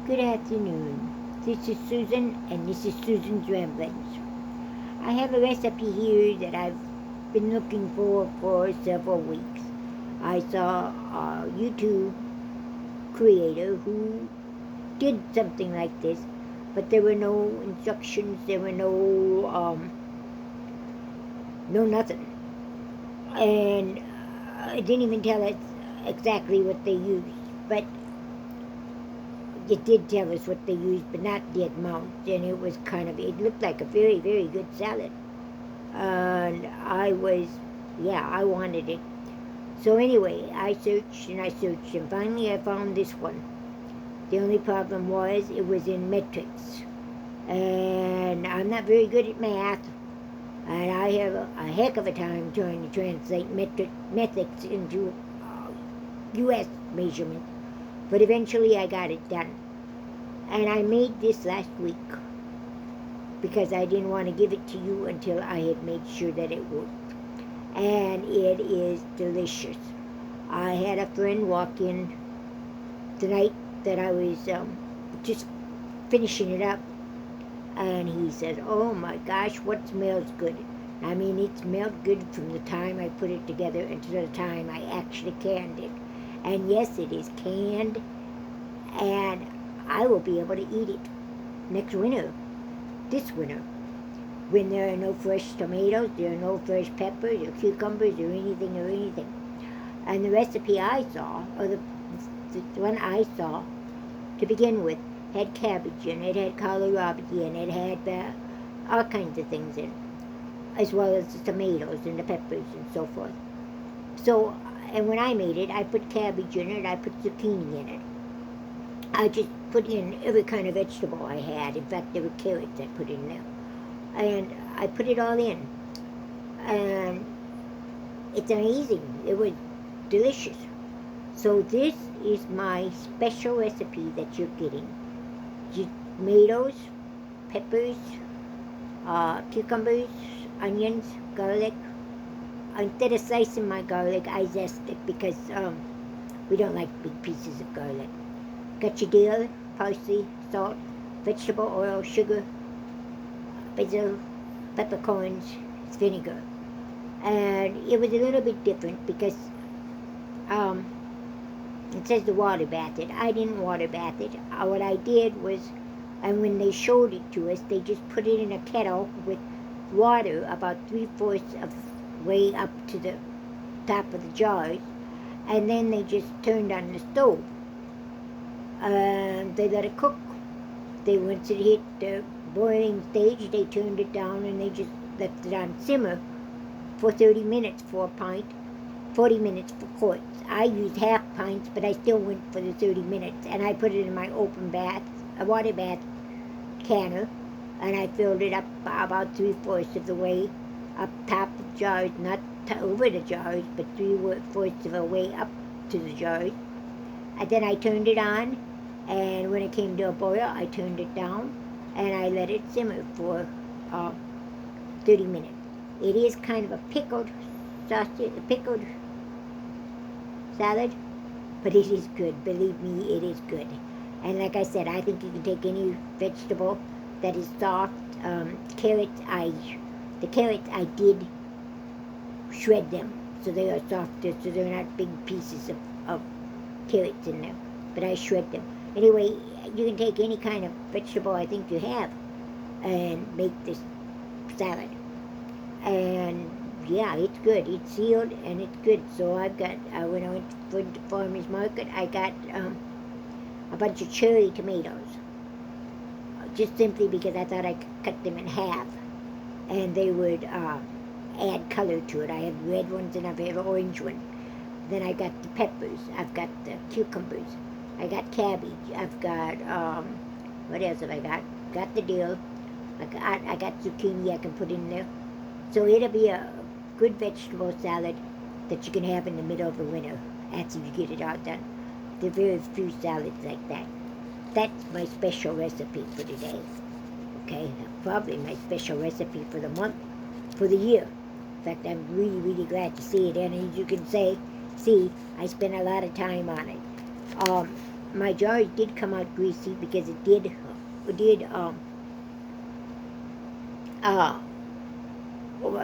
Good afternoon. This is Susan, and this is Susan's Ramblings. I have a recipe here that I've been looking for several weeks. I saw a YouTube creator who did something like this, but there were no instructions, there were no nothing. And it didn't even tell us exactly what they used, but it did tell us what they used, but not the amount. And it looked like a very, very good salad. And I wanted it. So anyway, I searched and I searched, and finally I found this one. The only problem was it was in metrics. And I'm not very good at math, and I have a heck of a time trying to translate metrics into U.S. measurements. But eventually I got it done. And I made this last week because I didn't want to give it to you until I had made sure that it worked. And it is delicious. I had a friend walk in the night that I was just finishing it up, and he said, "Oh my gosh, what smells good?" I mean, it smelled good from the time I put it together until the time I actually canned it. And yes, it is canned, and I will be able to eat it next winter, this winter, when there are no fresh tomatoes, there are no fresh peppers or cucumbers or anything. And the recipe I saw, or the one I saw to begin with, had cabbage in it, had kohlrabi in it, had all kinds of things in it, as well as the tomatoes and the peppers and so forth. So, and when I made it, I put cabbage in it, I put zucchini in it. I just put in every kind of vegetable I had. In fact, there were carrots I put in there. And I put it all in. And it's amazing. It was delicious. So this is my special recipe that you're getting. Tomatoes, peppers, cucumbers, onions, garlic. Instead of slicing my garlic, I zest it because we don't like big pieces of garlic. Got your dill, parsley, salt, vegetable oil, sugar, basil, peppercorns, vinegar. And it was a little bit different because it says to water bath it. I didn't water bath it. What I did was, and when they showed it to us, they just put it in a kettle with water about 3/4 of way up to the top of the jars, and then they just turned on the stove. And they let it cook. Once it hit the boiling stage, they turned it down and they just left it on simmer for 30 minutes for a pint, 40 minutes for quarts. I used half pints, but I still went for the 30 minutes. And I put it in my open bath, a water bath canner, and I filled it up about 3/4 of the way up top of the jars, not over the jars, but 3/4 of the way up to the jars. And then I turned it on, and when it came to a boil, I turned it down, and I let it simmer for 30 minutes. It is kind of a pickled salad, but it is good. Believe me, it is good. And like I said, I think you can take any vegetable that is soft. The carrots I did shred them, so they are softer, so they're not big pieces of carrots in there, but I shred them. Anyway, you can take any kind of vegetable I think you have and make this salad. And yeah, it's good. It's sealed and it's good. So I've got, when I went to the farmer's market, I got a bunch of cherry tomatoes. Just simply because I thought I could cut them in half and they would add color to it. I have red ones and I have orange ones. Then I got the peppers. I've got the cucumbers. I got cabbage. I've got, what else have I got? Got the dill. I got zucchini I can put in there. So it'll be a good vegetable salad that you can have in the middle of the winter after you get it all done. There are very few salads like that. That's my special recipe for today. Okay, probably my special recipe for the month, for the year. In fact, I'm really, really glad to see it. And as you can see, I spent a lot of time on it. my jars did come out greasy because it did uh,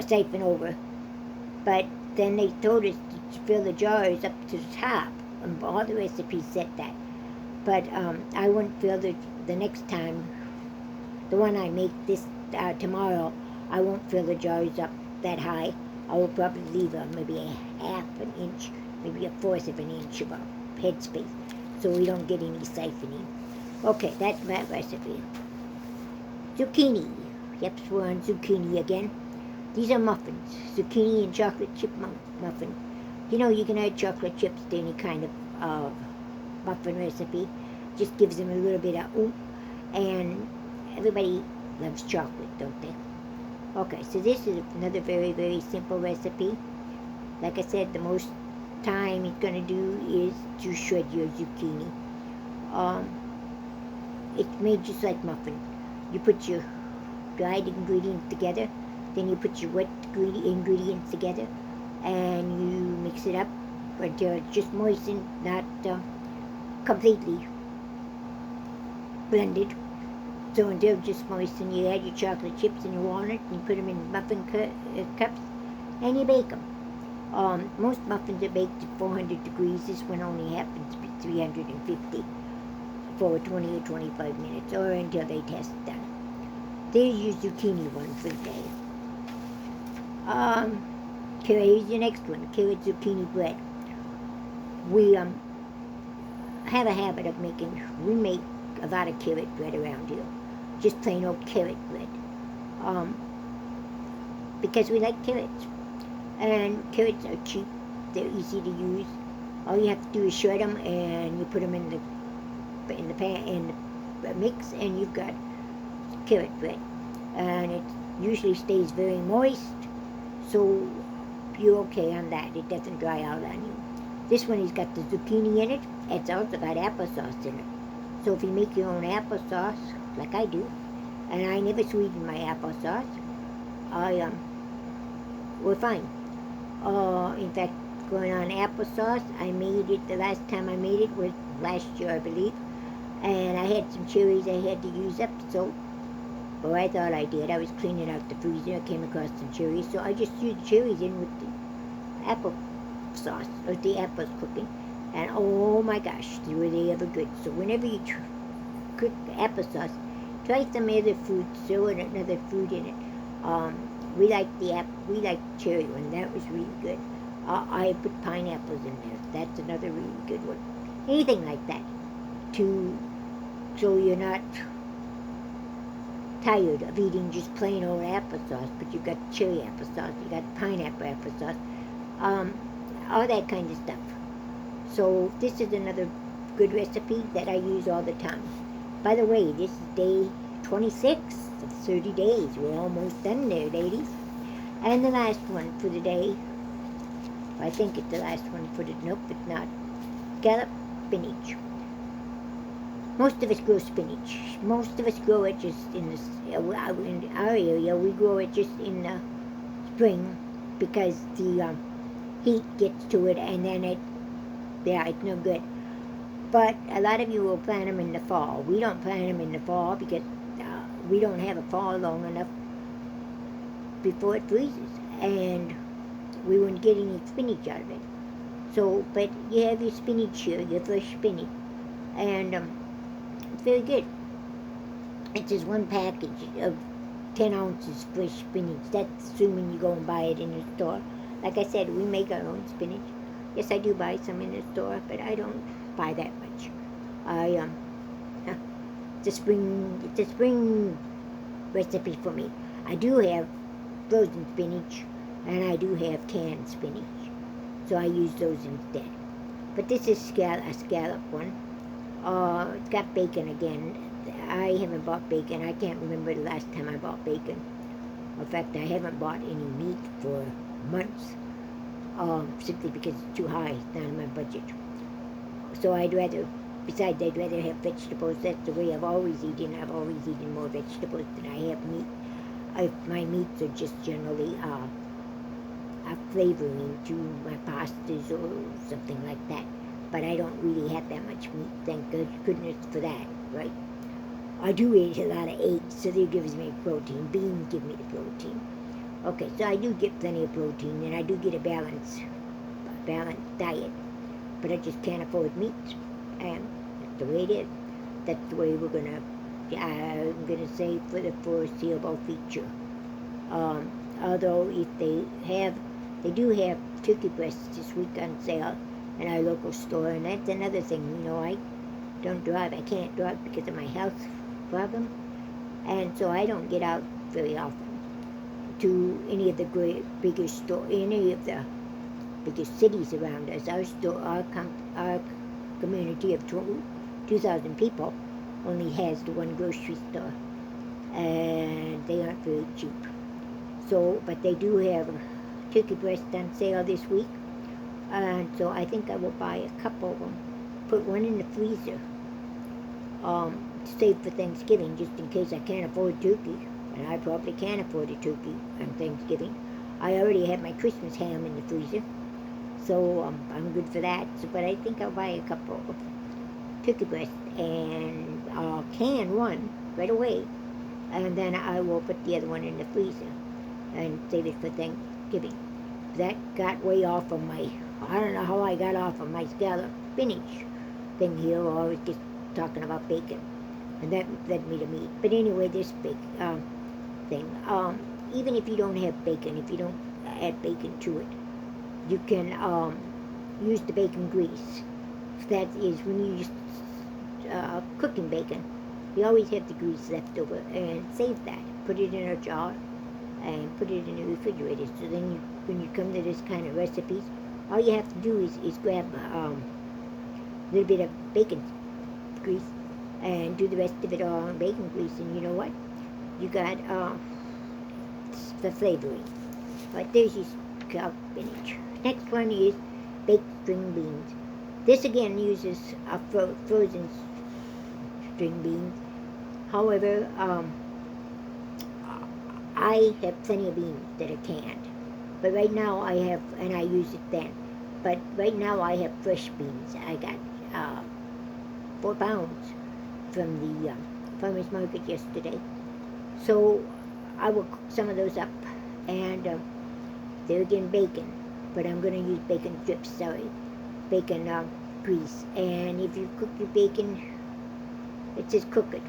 siphon over. But then they told us to fill the jars up to the top, and all the recipes said that. But I wouldn't fill the next time, the one I make this tomorrow, I won't fill the jars up that high. I will probably leave maybe a half an inch, maybe a fourth of an inch of a headspace, so we don't get any siphoning. Okay, that's my recipe. Zucchini. Yep, we're on zucchini again. These are muffins, zucchini and chocolate chip muffin. You know, you can add chocolate chips to any kind of muffin recipe. Just gives them a little bit of oomph, and everybody loves chocolate, don't they? Okay, so this is another very, very simple recipe. Like I said, the most time it's going to do is to shred your zucchini. It's made just like muffin. You put your dried ingredients together, then you put your wet ingredients together, and you mix it up until it's just moistened, not completely blended. So until just moistened, you add your chocolate chips and your walnut, and you put them in muffin cups, and you bake them. Most muffins are baked at 400 degrees. This one only happens to be 350 for 20 or 25 minutes, or until they test done. There's your zucchini one for the day. Here's your next one, carrot zucchini bread. We have a habit of we make a lot of carrot bread around here. Just plain old carrot bread. Because we like carrots. And carrots are cheap. They're easy to use. All you have to do is shred them, and you put them in the mix, and you've got carrot bread. And it usually stays very moist, so you're okay on that. It doesn't dry out on you. This one has got the zucchini in it. It's also got applesauce in it. So if you make your own applesauce, like I do, and I never sweeten my applesauce, we're fine. In fact, going on applesauce, I made it, the last time I made it was last year, I believe, and I had some cherries I had to use up, so, or I thought I did. I was cleaning out the freezer, I came across some cherries, so I just used cherries in with the applesauce, or the apples cooking, and oh my gosh, were they ever good. So whenever you cook applesauce, try some other fruit, throw another fruit in it. We like cherry one. That was really good. I put pineapples in there. That's another really good one. Anything like that, so you're not tired of eating just plain old applesauce. But you've got cherry applesauce, you got pineapple applesauce, all that kind of stuff. So this is another good recipe that I use all the time. By the way, this is day 26 of 30 days. We're almost done there, ladies. And the last one for the day, I think it's the last one for the, nope, it's not. Scallop spinach. Most of us grow spinach. Most of us grow it just in our area, we grow it just in the spring because the heat gets to it, and then it's no good. But a lot of you will plant them in the fall. We don't plant them in the fall because we don't have a fall long enough before it freezes, and we wouldn't get any spinach out of it. So, but you have your spinach here, your fresh spinach, and it's very good. It's just one package of 10 ounces fresh spinach. That's assuming you go and buy it in the store. Like I said, we make our own spinach. Yes, I do buy some in the store, but I don't buy that much. It's a spring recipe for me. I do have frozen spinach, and I do have canned spinach, so I use those instead. But this is a scallop one. It's got bacon again. I haven't bought bacon. I can't remember the last time I bought bacon. In fact, I haven't bought any meat for months, simply because it's too high. It's not in my budget. So I'd rather have vegetables. That's the way I've always eaten. I've always eaten more vegetables than I have meat. My meats are just generally a flavoring to my pastas or something like that. but I don't really have that much meat, thank goodness for that, right? I do eat a lot of eggs, so that gives me protein. Beans give me the protein. Okay, so I do get plenty of protein, and I do get a balanced diet, but I just can't afford meat, and that's the way it is. That's the way I'm gonna say for the foreseeable future. Although if they do have turkey breasts this week on sale in our local store, and that's another thing. I don't drive. I can't drive because of my health problem, and so I don't get out very often to any of the any of the biggest cities around us. Our community of 2,000 people only has the one grocery store, and they aren't very cheap. So, but they do have turkey breast on sale this week, and so I think I will buy a couple of them, put one in the freezer, to save for Thanksgiving, just in case I can't afford turkey, and I probably can't afford a turkey on Thanksgiving. I already have my Christmas ham in the freezer, so I'm good for that. So, but I think I'll buy a couple of turkey breast, and I'll can one right away, and then I will put the other one in the freezer and save it for Thanksgiving. That got way off of I don't know how I got off of my scallop spinach thing here, or I was just talking about bacon, and that led me to meat. But anyway, this big thing, even if you don't have bacon, if you don't add bacon to it, you can use the bacon grease. That is, when you use cooking bacon, you always have the grease left over, and save that. Put it in a jar and put it in the refrigerator. So then when you come to this kind of recipes, all you have to do is grab a little bit of bacon grease and do the rest of it all on bacon grease, and you know what? You got the flavoring. But there's your scallop spinach. Next one is baked string beans. This again uses frozen string beans. However, I have plenty of beans that are canned. But right now I have, and I use it then. But right now I have fresh beans. I got 4 pounds from the farmer's market yesterday. So I will cook some of those up, and they're again bacon, but I'm going to use bacon strips, bacon grease. And if you cook your bacon, it says cook it,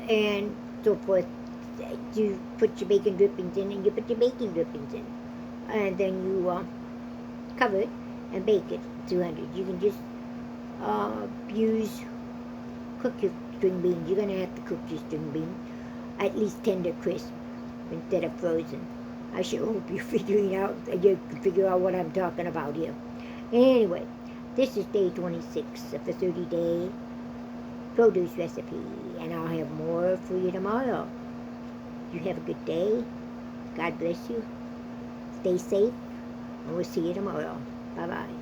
and so forth. You put your bacon drippings in, and you put your bacon drippings in, and then you cover it and bake it 200. You can just cook your string beans. You're going to have to cook your string beans at least tender crisp instead of frozen. I sure hope you can figure out what I'm talking about here. Anyway, this is day 26 of the 30-day produce recipe, and I'll have more for you tomorrow. You have a good day. God bless you. Stay safe, and we'll see you tomorrow. Bye-bye.